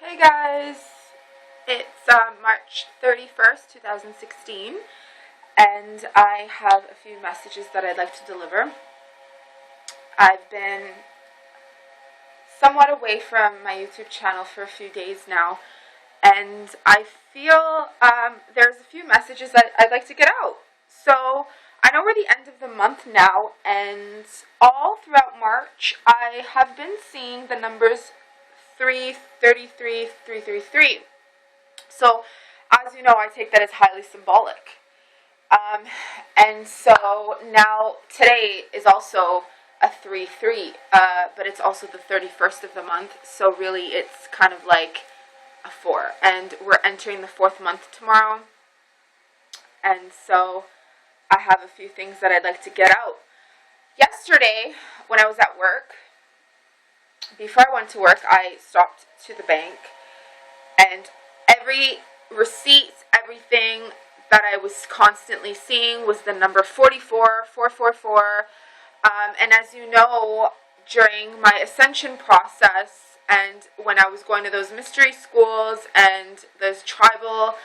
Hey guys, it's March 31st, 2016, and I have a few messages that I'd like to deliver. I've been somewhat away from my YouTube channel for a few days now, and I feel there's a few messages that I'd like to get out. So, I know we're the end of the month now, and all throughout March, I have been seeing the numbers 333, 333. So, as you know, I take that as highly symbolic. And so now today is also a 3-3, but it's also the 31st of the month. So really, it's kind of like a 4, and we're entering the 4th month tomorrow. And so I have a few things that I'd like to get out. Yesterday, when I was at work, before I went to work, I stopped to the bank, and every receipt, everything that I was constantly seeing was the number 44, 444. And as you know, during my ascension process, and when I was going to those mystery schools and those tribal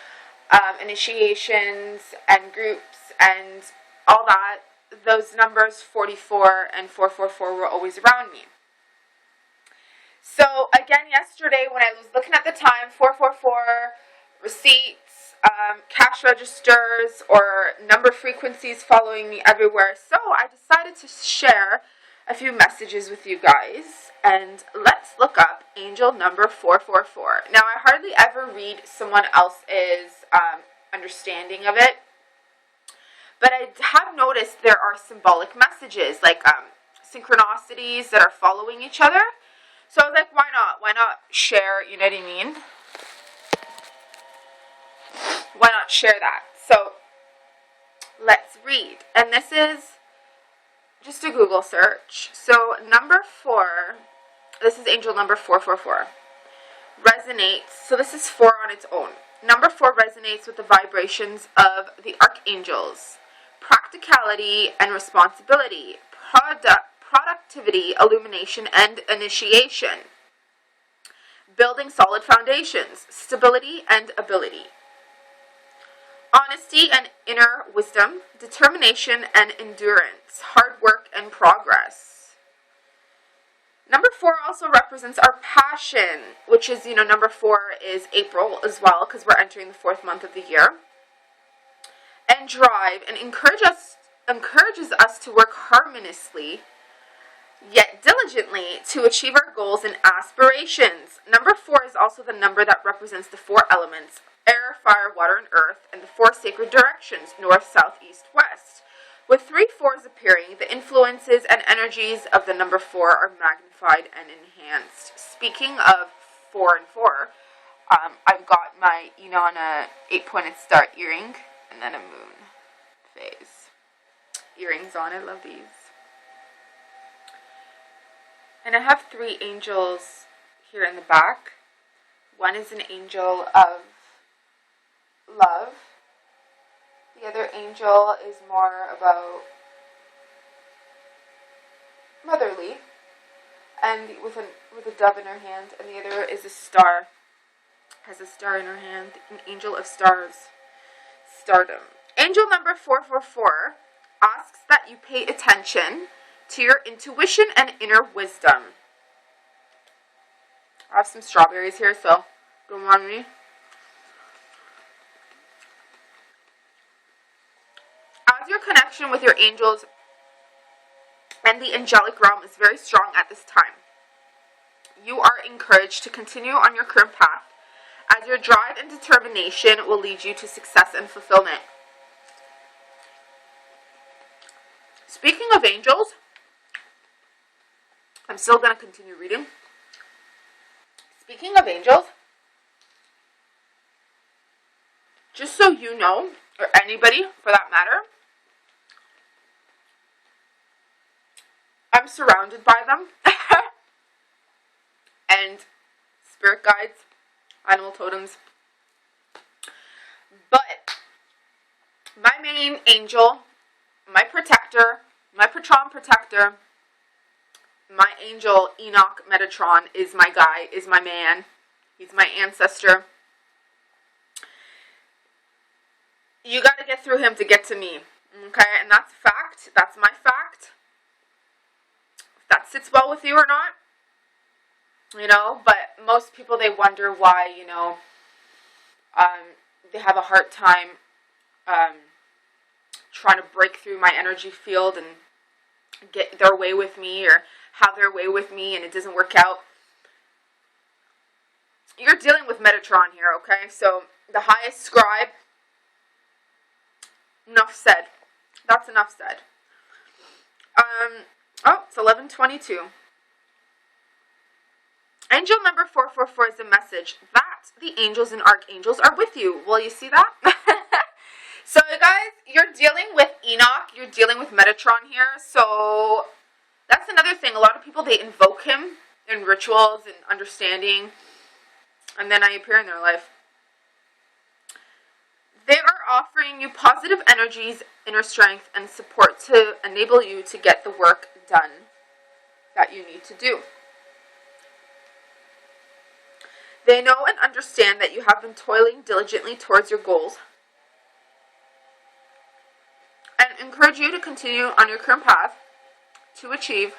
initiations and groups and all that, those numbers 44 and 444 were always around me. So again, yesterday when I was looking at the time, 444, receipts, cash registers, or number frequencies following me everywhere. So I decided to share a few messages with you guys, and let's look up angel number 444. Now, I hardly ever read someone else's understanding of it, but I have noticed there are symbolic messages, like synchronicities that are following each other. So I was like, why not? Why not share, you know what I mean? Why not share that? So let's read. And this is just a Google search. So number 4, this is angel number 444, resonates. So this is 4 on its own. Number 4 resonates with the vibrations of the archangels, practicality and responsibility, productivity, illumination, and initiation, building solid foundations, stability and ability, honesty and inner wisdom, determination and endurance, hard work and progress. Number 4 also represents our passion, which is, number 4 is April as well, because we're entering the 4th month of the year, and drive, and encourages us to work harmoniously yet diligently to achieve our goals and aspirations. Number 4 is also the number that represents the 4 elements: air, fire, water, and earth, and the 4 sacred directions: north, south, east, west. With 3 4s appearing, the influences and energies of the number 4 are magnified and enhanced. Speaking of 4 and 4, I've got my Enoch 8-pointed star earring, and then a moon phase earrings on. I love these. And I have 3 angels here in the back. One is an angel of love. The other angel is more about motherly, and with a dove in her hand. And the other is a star. Has a star in her hand. An angel of stars. Stardom. Angel number 444 asks that you pay attention to your intuition and inner wisdom. I have some strawberries here, so don't mind me. As your connection with your angels and the angelic realm is very strong at this time, you are encouraged to continue on your current path, as your drive and determination will lead you to success and fulfillment. Speaking of angels, I'm still going to continue reading. Speaking of angels, just so you know, or anybody for that matter, I'm surrounded by them. And spirit guides, animal totems. But my main angel, my protector, my Metatron protector, my angel Enoch Metatron is my guy, is my man. He's my ancestor. You got to get through him to get to me. Okay, and that's a fact. That's my fact. If that sits well with you or not, you know, but most people, they wonder why, you know, they have a hard time trying to break through my energy field and get their way with me or have their way with me, and it doesn't work out. You're dealing with Metatron here, okay? So the highest scribe, enough said. That's enough said. Oh, it's 11:22. Angel number 444 is a message that the angels and archangels are with you. Will you see that? So, you guys, you're dealing with Enoch. You're dealing with Metatron here. So, that's another thing. A lot of people, they invoke him in rituals and understanding. And then I appear in their life. They are offering you positive energies, inner strength, and support to enable you to get the work done that you need to do. They know and understand that you have been toiling diligently towards your goals and encourage you to continue on your current path to achieve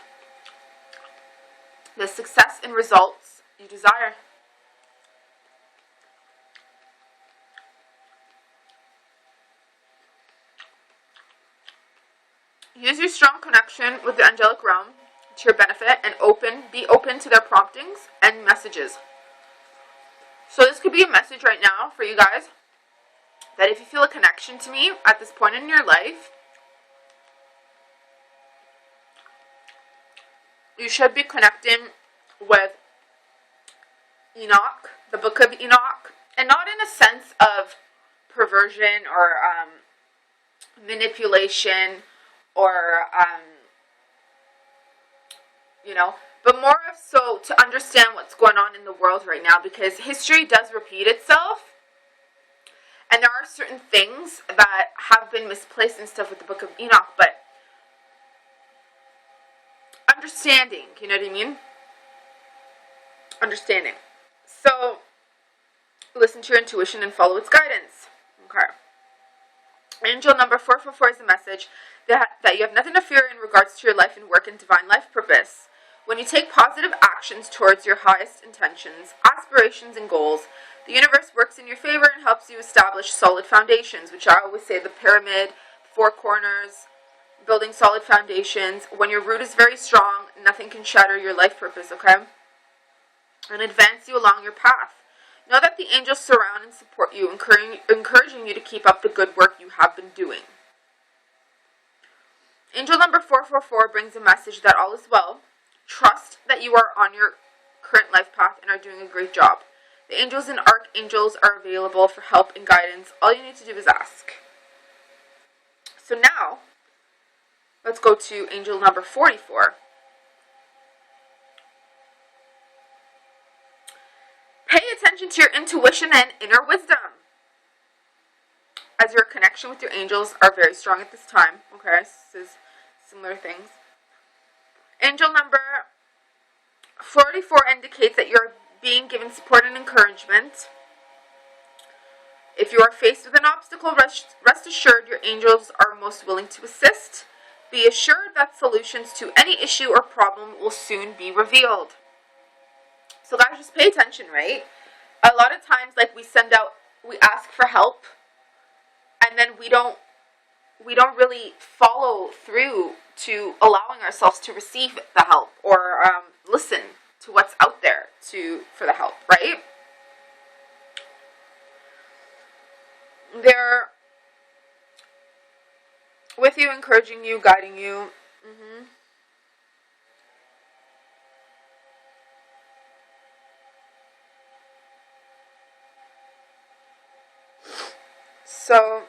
the success and results you desire. Use your strong connection with the angelic realm to your benefit and be open to their promptings and messages. So this could be a message right now for you guys that if you feel a connection to me at this point in your life, you should be connecting with Enoch, the book of Enoch, and not in a sense of perversion or manipulation or, you know, but more of so to understand what's going on in the world right now, because history does repeat itself, and there are certain things that have been misplaced and stuff with the book of Enoch, but understanding, you know what I mean? Understanding. So, listen to your intuition and follow its guidance. Okay. Angel number 444 is a message that you have nothing to fear in regards to your life and work and divine life purpose. When you take positive actions towards your highest intentions, aspirations, and goals, the universe works in your favor and helps you establish solid foundations, which I always say the pyramid, four corners, building solid foundations. When your root is very strong, nothing can shatter your life purpose, okay? And advance you along your path. Know that the angels surround and support you, encouraging you to keep up the good work you have been doing. Angel number 444 brings a message that all is well. Trust that you are on your current life path and are doing a great job. The angels and archangels are available for help and guidance. All you need to do is ask. So now, let's go to angel number 44. Pay attention to your intuition and inner wisdom, as your connection with your angels are very strong at this time. Okay, this is similar things. Angel number 44 indicates that you're being given support and encouragement. If you are faced with an obstacle, rest assured your angels are most willing to assist. Be assured that solutions to any issue or problem will soon be revealed. So guys, just pay attention, right? A lot of times, like, we ask for help, and then we don't really follow through to allowing ourselves to receive the help or listen to what's out there for the help, right? They're with you, encouraging you, guiding you. So,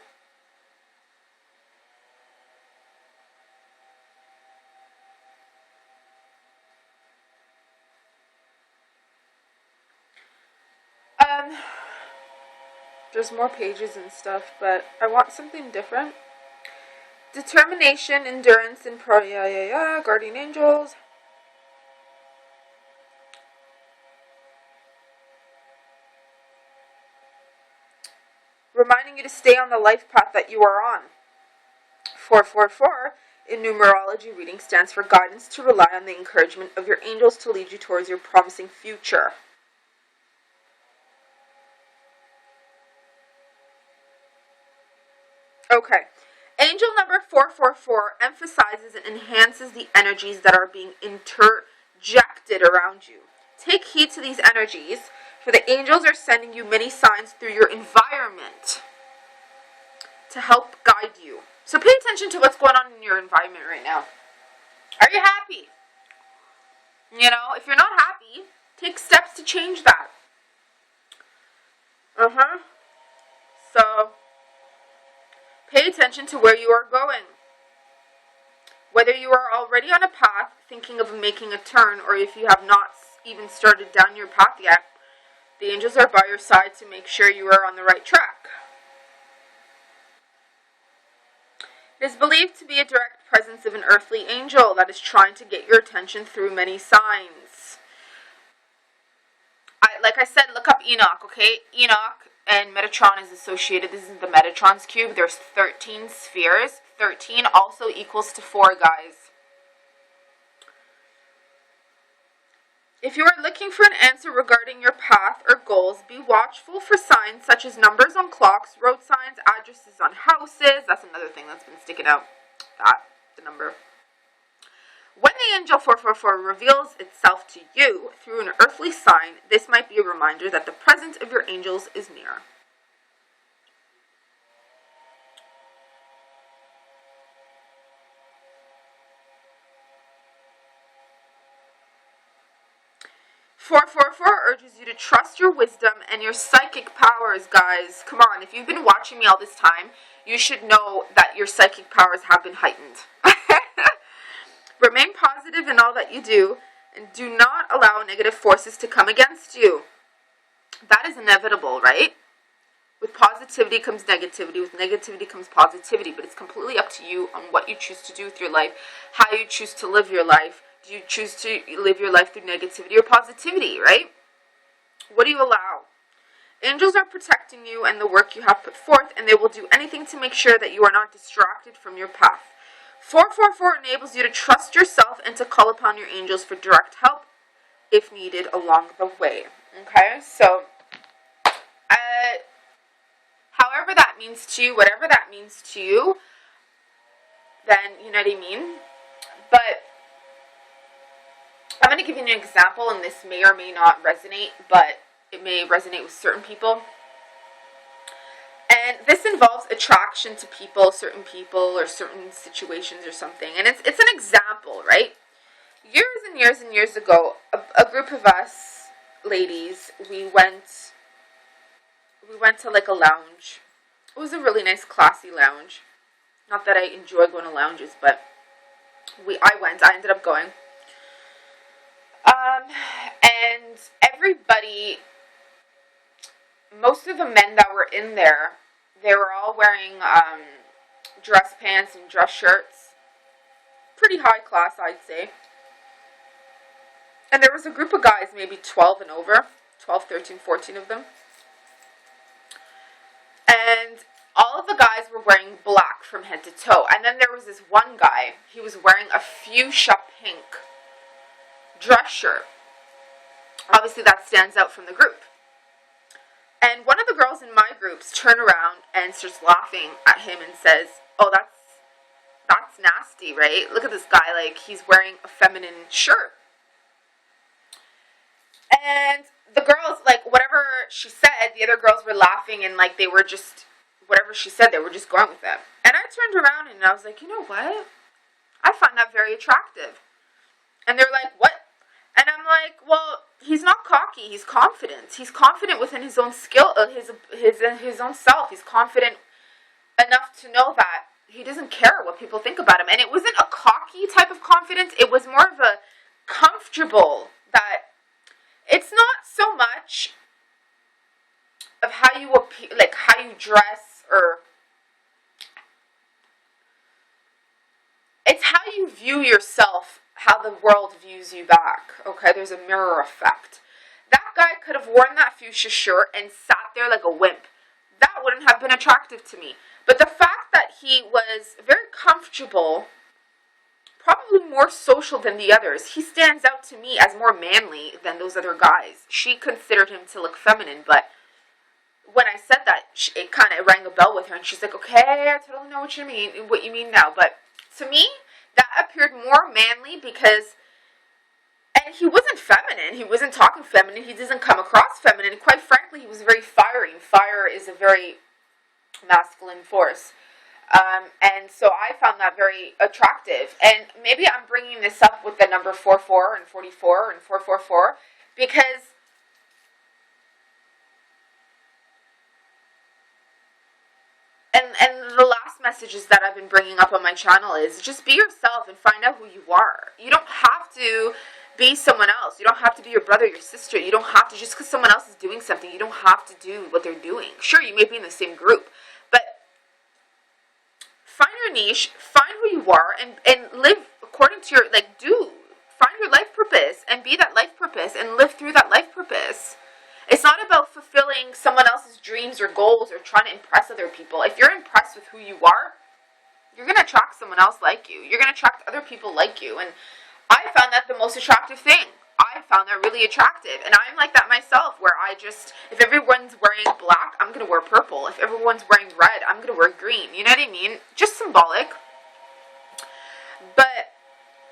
there's more pages and stuff, but I want something different. Determination, endurance, and guardian angels. reminding you to stay on the life path that you are on. 444 in numerology reading stands for guidance to rely on the encouragement of your angels to lead you towards your promising future. Okay. Angel number 444 emphasizes and enhances the energies that are being interjected around you. Take heed to these energies, for the angels are sending you many signs through your environment to help guide you. So pay attention to what's going on in your environment right now. Are you happy? You know, if you're not happy, take steps to change that. So, pay attention to where you are going. Whether you are already on a path, thinking of making a turn, or if you have not even started down your path yet, the angels are by your side to make sure you are on the right track. It is believed to be a direct presence of an earthly angel that is trying to get your attention through many signs. Like I said, look up Enoch, okay? Enoch and Metatron is associated. This is the Metatron's cube. There's 13 spheres. 13 also equals to 4, guys. If you are looking for an answer regarding your path or goals, be watchful for signs such as numbers on clocks, road signs, addresses on houses. That's another thing that's been sticking out. The number. When the angel 444 reveals itself to you through an earthly sign, this might be a reminder that the presence of your angels is near. Urges you to trust your wisdom and your psychic powers, guys. Come on, if you've been watching me all this time, you should know that your psychic powers have been heightened. Remain positive in all that you do, and do not allow negative forces to come against you. That is inevitable, right? With positivity comes negativity. With negativity comes positivity. But it's completely up to you on what you choose to do with your life, how you choose to live your life. Do you choose to live your life through negativity or positivity, right? What do you allow? Angels are protecting you and the work you have put forth, and they will do anything to make sure that you are not distracted from your path. 444 enables you to trust yourself and to call upon your angels for direct help if needed along the way. Okay, so however that means to you, whatever that means to you, then you know what I mean. But I'm going to give you an example, and this may or may not resonate, but it may resonate with certain people. And this involves attraction to people, or certain situations or something. And it's an example, right? Years and years and years ago, a group of us ladies, we went to like a lounge. It was a really nice, classy lounge. Not that I enjoy going to lounges, but I ended up going. And everybody, most of the men that were in there, they were all wearing dress pants and dress shirts. Pretty high class, I'd say. And there was a group of guys, maybe 12 and over, 12, 13, 14 of them. And all of the guys were wearing black from head to toe. And then there was this one guy, he was wearing a fuchsia pink dress shirt. Obviously that stands out from the group. And one of the girls in my groups turned around and starts laughing at him and says, "Oh, that's nasty, right? Look at this guy, like he's wearing a feminine shirt." And the girls, like whatever she said, the other girls were laughing, and like they were just, whatever she said, they were just going with it. And I turned around and I was like, you know what? I find that very attractive. And they're like, what? And I'm like, well, he's not cocky. He's confident. He's confident within his own skill, his own self. He's confident enough to know that he doesn't care what people think about him. And it wasn't a cocky type of confidence. It was more of a comfortable, that it's not so much of how you appear, like how you dress, or it's how you view yourself, how the world views you back. Okay, there's a mirror effect. That guy could have worn that fuchsia shirt and sat there like a wimp. that wouldn't have been attractive to me. But the fact that he was very comfortable, probably more social than the others, he stands out to me as more manly than those other guys. She considered him to look feminine, but when I said that, it kind of rang a bell with her, and she's like, okay, I totally know what you mean now. But to me, that appeared more manly because, and he wasn't feminine, he wasn't talking feminine, he doesn't come across feminine. Quite frankly, he was very fiery. Fire is a very masculine force. And so I found that very attractive. And maybe I'm bringing this up with the number 44 and 44 and 444 because and the last messages that I've been bringing up on my channel is just be yourself and find out who you are. You don't have to be someone else. You don't have to be your brother, your sister. You don't have to, just because someone else is doing something, you don't have to do what they're doing. Sure, you may be in the same group, but find your niche, find who you are, and live according to your, find your life purpose and be that life purpose and live through that life purpose. It's not about fulfilling someone else's dreams or goals or trying to impress other people. If you're impressed with who you are, you're going to attract someone else like you. You're going to attract other people like you. And I found that the most attractive thing. I found that really attractive. And I'm like that myself, where if everyone's wearing black, I'm going to wear purple. If everyone's wearing red, I'm going to wear green. You know what I mean? Just symbolic. But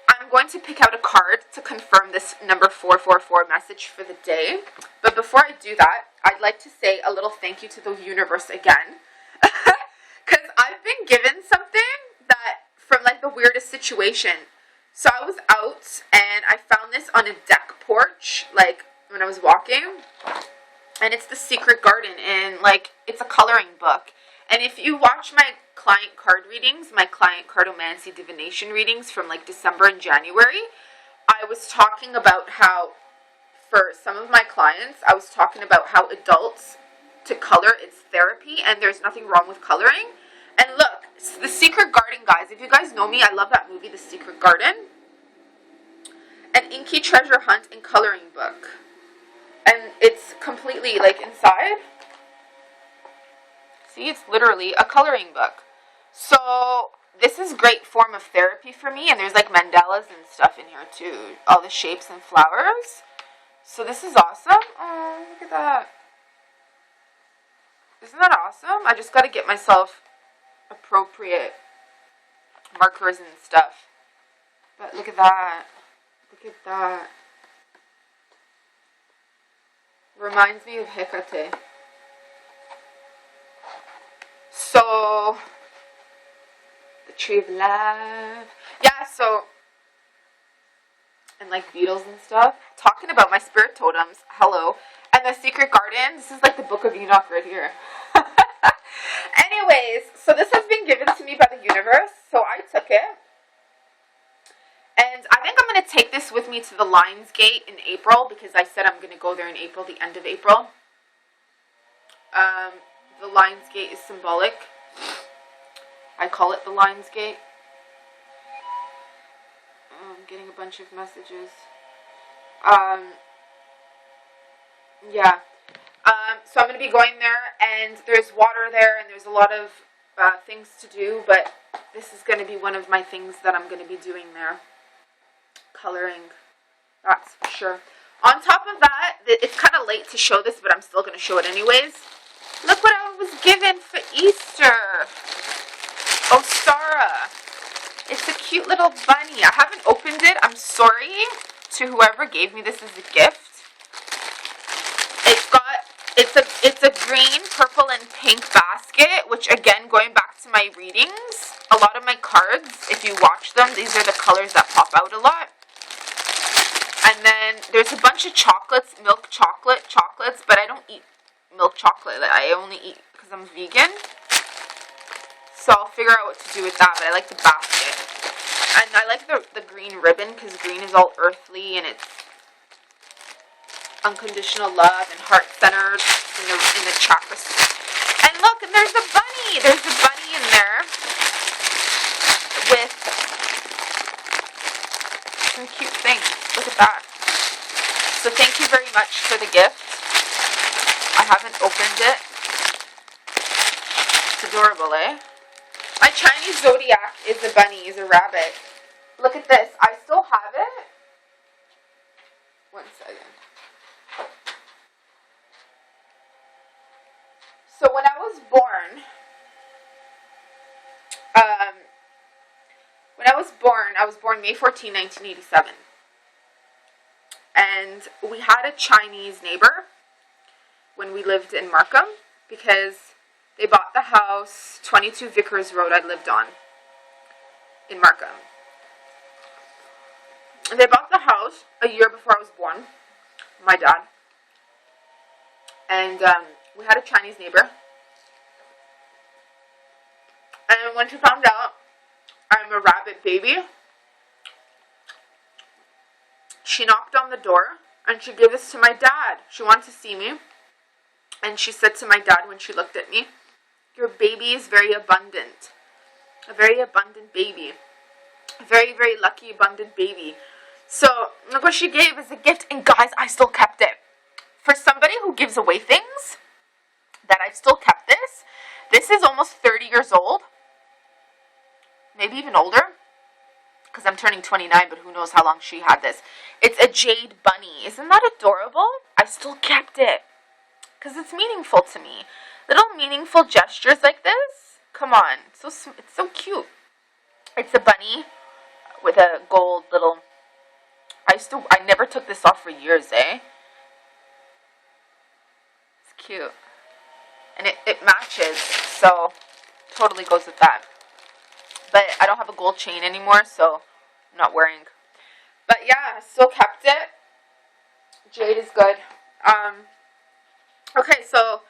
I'm going to pick out a card to confirm this number 444 message for the day. But before I do that, I'd like to say a little thank you to the universe again. Because I've been given something that, from like the weirdest situation. So I was out and I found this on a deck porch, like when I was walking. And it's The Secret Garden, and like it's a coloring book. And if you watch my client card readings, my client cartomancy divination readings from like December and January, I was talking about how, for some of my clients, I was talking about how adults, to color, it's therapy, and there's nothing wrong with coloring. And look, The Secret Garden, guys, if you guys know me, I love that movie, The Secret Garden. An inky treasure hunt and coloring book. And it's completely like inside. See, it's literally a coloring book. So this is great form of therapy for me. And there's like mandalas and stuff in here too. All the shapes and flowers. So this is awesome. Oh, look at that. Isn't that awesome? I just got to get myself appropriate markers and stuff. But look at that. Look at that. Reminds me of Hecate. So, the Tree of Life. Yeah, so, and like beetles and stuff. Talking about my spirit totems. Hello. And The Secret Garden. This is like the Book of Enoch right here. Anyways, so this has been given to me by the universe. So I took it. And I think I'm going to take this with me to the Lions Gate in April, because I said I'm going to go there in April, the end of April. The Lions Gate is symbolic. I call it the Lions Gate. I'm getting a bunch of messages. Yeah. So I'm going to be going there, and there's water there, and there's a lot of things to do, but this is going to be one of my things that I'm going to be doing there. Coloring. That's for sure. On top of that, it's kind of late to show this, but I'm still going to show it anyways. Look what I was given for Easter. Ostara. It's a cute little bunny. I haven't opened it. I'm sorry to whoever gave me this as a gift. It's a green, purple, and pink basket, which again, going back to my readings, a lot of my cards, if you watch them, these are the colors that pop out a lot. And then there's a bunch of chocolates, milk chocolates, but I don't eat milk chocolate. I only eat because I'm vegan. So I'll figure out what to do with that, but I like the basket. And I like the green ribbon, because green is all earthly, and it's unconditional love and heart-centered in the chakras. And look, and there's a bunny. There's a bunny in there with some cute things. Look at that. So thank you very much for the gift. I haven't opened it. It's adorable, eh? My Chinese zodiac is a bunny, is a rabbit. Look at this. I still have it. One second. So when I was born, I was born May 14, 1987. And we had a Chinese neighbor when we lived in Markham because they bought the house, 22 Vickers Road I lived on in Markham. And they bought the house a year before I was born, my dad. And we had a Chinese neighbor. And when she found out I'm a rabbit baby, she knocked on the door and she gave this to my dad. She wanted to see me. And she said to my dad when she looked at me, "Your baby is very abundant. A very abundant baby. A very, very lucky, abundant baby." So, look what she gave as a gift. And guys, I still kept it. For somebody who gives away things, that I've still kept this. This is almost 30 years old. Maybe even older. Because I'm turning 29, but who knows how long she had this. It's a jade bunny. Isn't that adorable? I still kept it. Because it's meaningful to me. Little meaningful gestures like this. Come on. It's so cute. It's a bunny with a gold little... I never took this off for years, eh? It's cute. And it matches. So, totally goes with that. But I don't have a gold chain anymore, so I'm not wearing. But yeah, I still kept it. Jade is good. Okay, so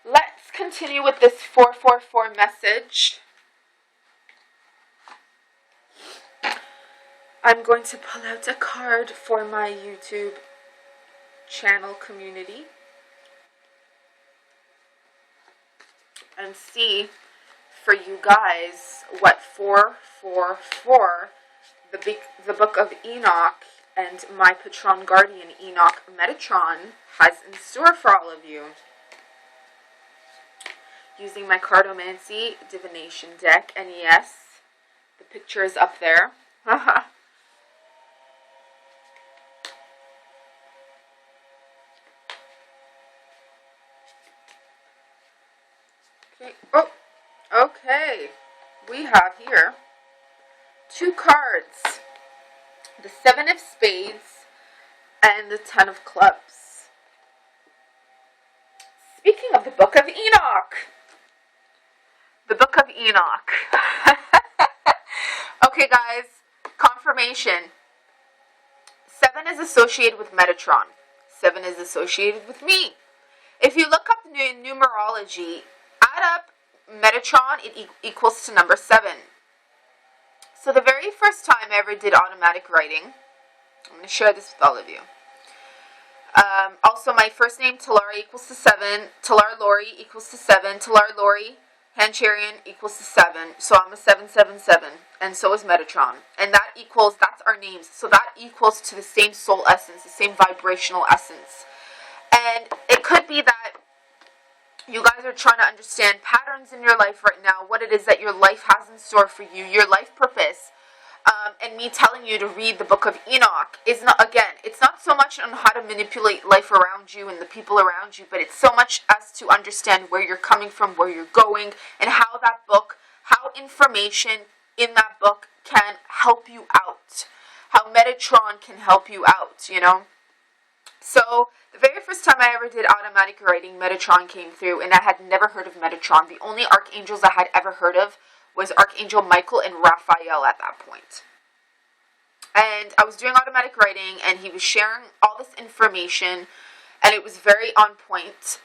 let's continue with this 444 message. I'm going to pull out a card for my YouTube channel community and see for you guys what 444, the book of Enoch and my patron guardian Enoch Metatron has in store for all of you. Using my cardomancy divination deck, and yes, the picture is up there. Okay. Oh, okay. We have here 2 cards. The 7 of Spades and the 10 of Clubs. Speaking of the Book of Enoch. The Book of Enoch. Okay, guys. Confirmation. 7 is associated with Metatron. 7 is associated with me. If you look up numerology, add up Metatron, it equals to number 7. So the very first time I ever did automatic writing, I'm going to share this with all of you. Also, my first name, Talari, equals to 7. Talar Lori equals to 7. Talar Lori, Hancharian, equals to 7. So I'm a 777. And so is Metatron. And that equals, that's our names. So that equals to the same soul essence, the same vibrational essence. And it could be that you guys are trying to understand patterns in your life right now, what it is that your life has in store for you, your life purpose. And me telling you to read the Book of Enoch is not, again, it's not so much on how to manipulate life around you and the people around you, but it's so much as to understand where you're coming from, where you're going, and how that book, how information in that book can help you out. How Metatron can help you out, you know? So, the very first time I ever did automatic writing, Metatron came through, and I had never heard of Metatron. The only archangels I had ever heard of was Archangel Michael and Raphael at that point. And I was doing automatic writing, and he was sharing all this information, and it was very on point.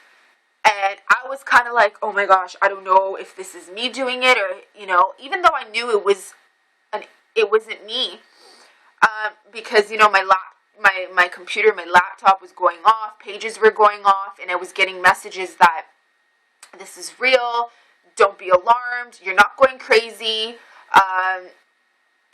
And I was kind of like, oh my gosh, I don't know if this is me doing it, or, you know, even though I knew it wasn't me, because, you know, my computer, my laptop was going off, pages were going off, and I was getting messages that this is real, don't be alarmed, you're not going crazy,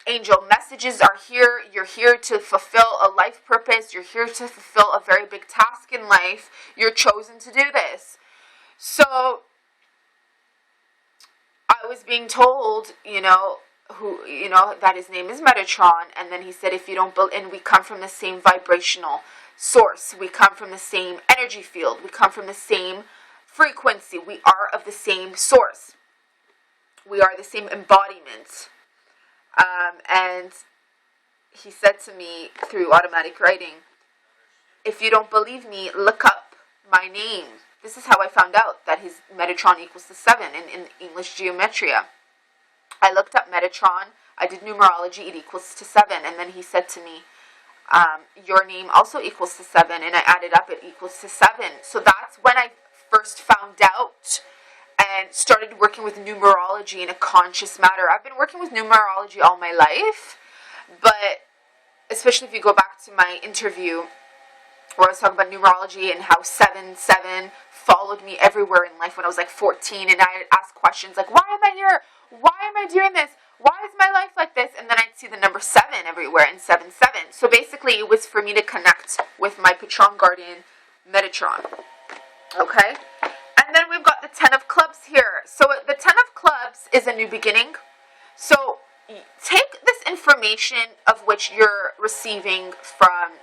angel messages are here, you're here to fulfill a life purpose, you're here to fulfill a very big task in life, you're chosen to do this. So, I was being told, that his name is Metatron, and then he said, if you don't and we come from the same vibrational source, we come from the same energy field, we come from the same frequency, we are of the same source, we are the same embodiment. And he said to me through automatic writing, if you don't believe me, look up my name. This is how I found out that his Metatron equals to 7 in English geometria. I looked up Metatron, I did numerology, it equals to 7, and then he said to me, your name also equals to 7, and I added up, it equals to 7. So that's when I first found out and started working with numerology in a conscious manner. I've been working with numerology all my life, but especially if you go back to my interview where I was talking about numerology and how 7 followed me everywhere in life when I was like 14, and I'd ask questions like, why am I here? Why am I doing this? Why is my life like this? And then I'd see the number 7 everywhere and 7. So basically it was for me to connect with my Patron Guardian Metatron. Okay? And then we've got the 10 of Clubs here. So the 10 of Clubs is a new beginning. So take this information of which you're receiving from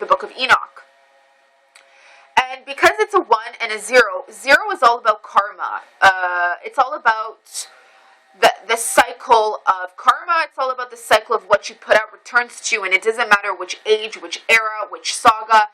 the book of Enoch. And because it's a 1 and a 0, 0 is all about karma. It's all about the cycle of karma. It's all about the cycle of what you put out returns to, and it doesn't matter which age, which era, which saga.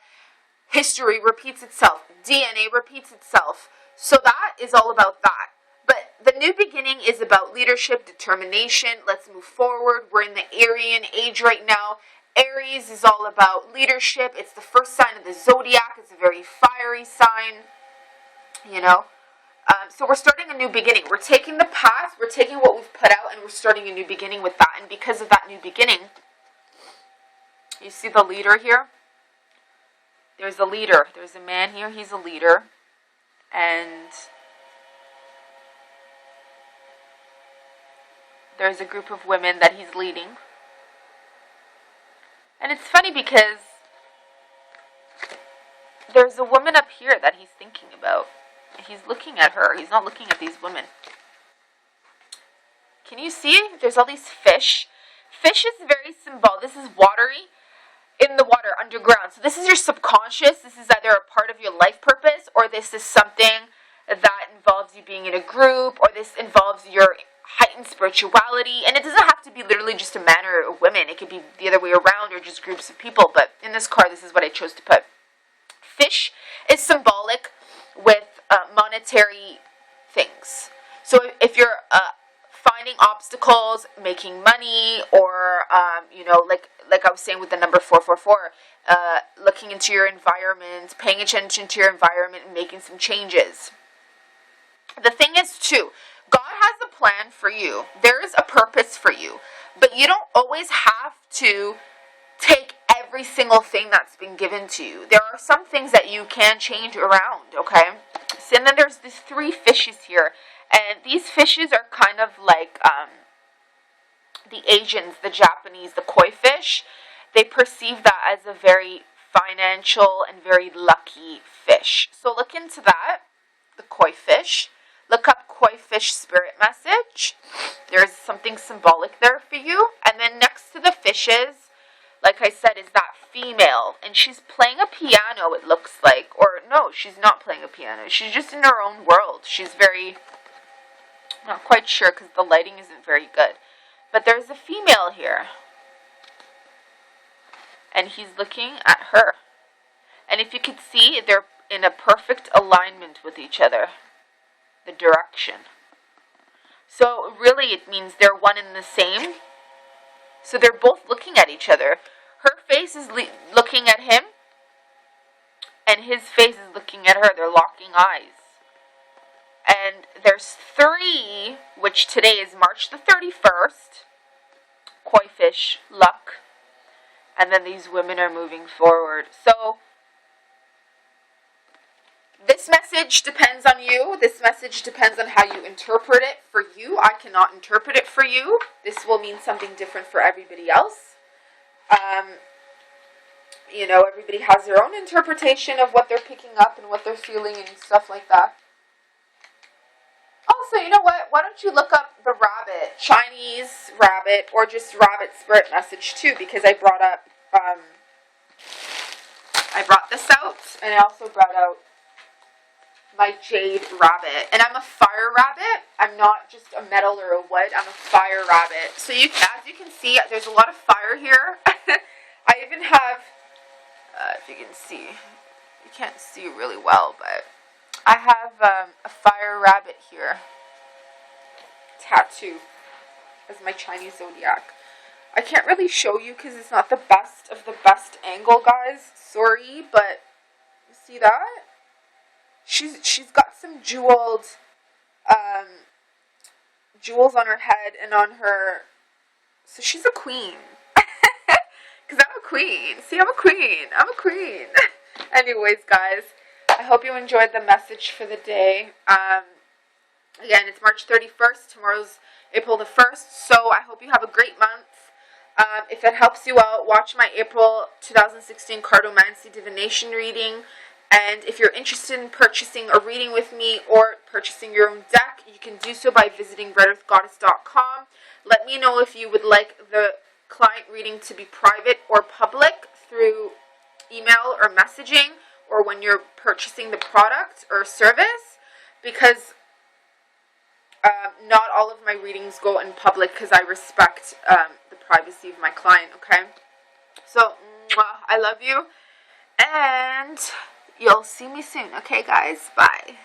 History repeats itself. DNA repeats itself. So that is all about that. But the new beginning is about leadership, determination. Let's move forward. We're in the Aryan age right now. Aries is all about leadership. It's the first sign of the zodiac. It's a very fiery sign, So we're starting a new beginning. We're taking the past, we're taking what we've put out, and we're starting a new beginning with that. And because of that new beginning, you see the leader here? There's a leader. There's a man here. He's a leader. And there's a group of women that he's leading. And it's funny because there's a woman up here that he's thinking about. He's looking at her. He's not looking at these women. Can you see? There's all these fish. Fish is very symbolic. This is watery, in the water, underground. So this is your subconscious. This is either a part of your life purpose, or this is something that involves you being in a group, or this involves your heightened spirituality. And it doesn't have to be literally just a man or a woman. It could be the other way around, or just groups of people. But in this card, this is what I chose to put. Fish is symbolic with monetary things. So if you're finding obstacles, making money, or like I was saying with the number 444, looking into your environment, paying attention to your environment, and making some changes. The thing is too, God has a plan for you. There is a purpose for you, but you don't always have to take every single thing that's been given to you. There are some things that you can change around, okay? So, and then there's these 3 fishes here, and these fishes are kind of like the Asians, the Japanese, the koi fish. They perceive that as a very financial and very lucky fish. So look into that, the koi fish. Look up koi fish spirit message. There's something symbolic there for you. And then next to the fishes, like I said, is that female. And she's playing a piano, it looks like. Or no, she's not playing a piano. She's just in her own world. She's very, not quite sure because the lighting isn't very good. But there's a female here. And he's looking at her. And if you could see, they're in a perfect alignment with each other. The direction. So really it means they're one and the same. So they're both looking at each other. Her face is looking at him, and his face is looking at her. They're locking eyes. And there's 3, which today is March the 31st. Koi fish, luck. And then these women are moving forward. So this message depends on you. This message depends on how you interpret it for you. I cannot interpret it for you. This will mean something different for everybody else. Everybody has their own interpretation of what they're picking up and what they're feeling and stuff like that. also, you know what? Why don't you look up the rabbit, Chinese rabbit, or just rabbit spirit message too? Because I brought up, I brought this out, and I also brought out my jade rabbit. And I'm a fire rabbit. I'm not just a metal or a wood. I'm a fire rabbit. So you, as you can see, there's a lot of fire here. I even have, if you can see, you can't see really well, but I have a fire rabbit here, tattoo, as my Chinese zodiac. I can't really show you because it's not the best of the best angle, guys. Sorry, but you see that? She's got some jeweled jewels on her head and on her. So she's a queen. Because I'm a queen. See, I'm a queen. I'm a queen. Anyways, guys, I hope you enjoyed the message for the day. Again, it's March 31st. Tomorrow's April the 1st. So I hope you have a great month. If that helps you out, watch my April 2016 cartomancy divination reading. And if you're interested in purchasing a reading with me or purchasing your own deck, you can do so by visiting redearthgoddess.com. Let me know if you would like the client reading to be private or public through email or messaging, or when you're purchasing the product or service, because not all of my readings go in public because I respect the privacy of my client, okay? So, I love you, and you'll see me soon, okay, guys? Bye.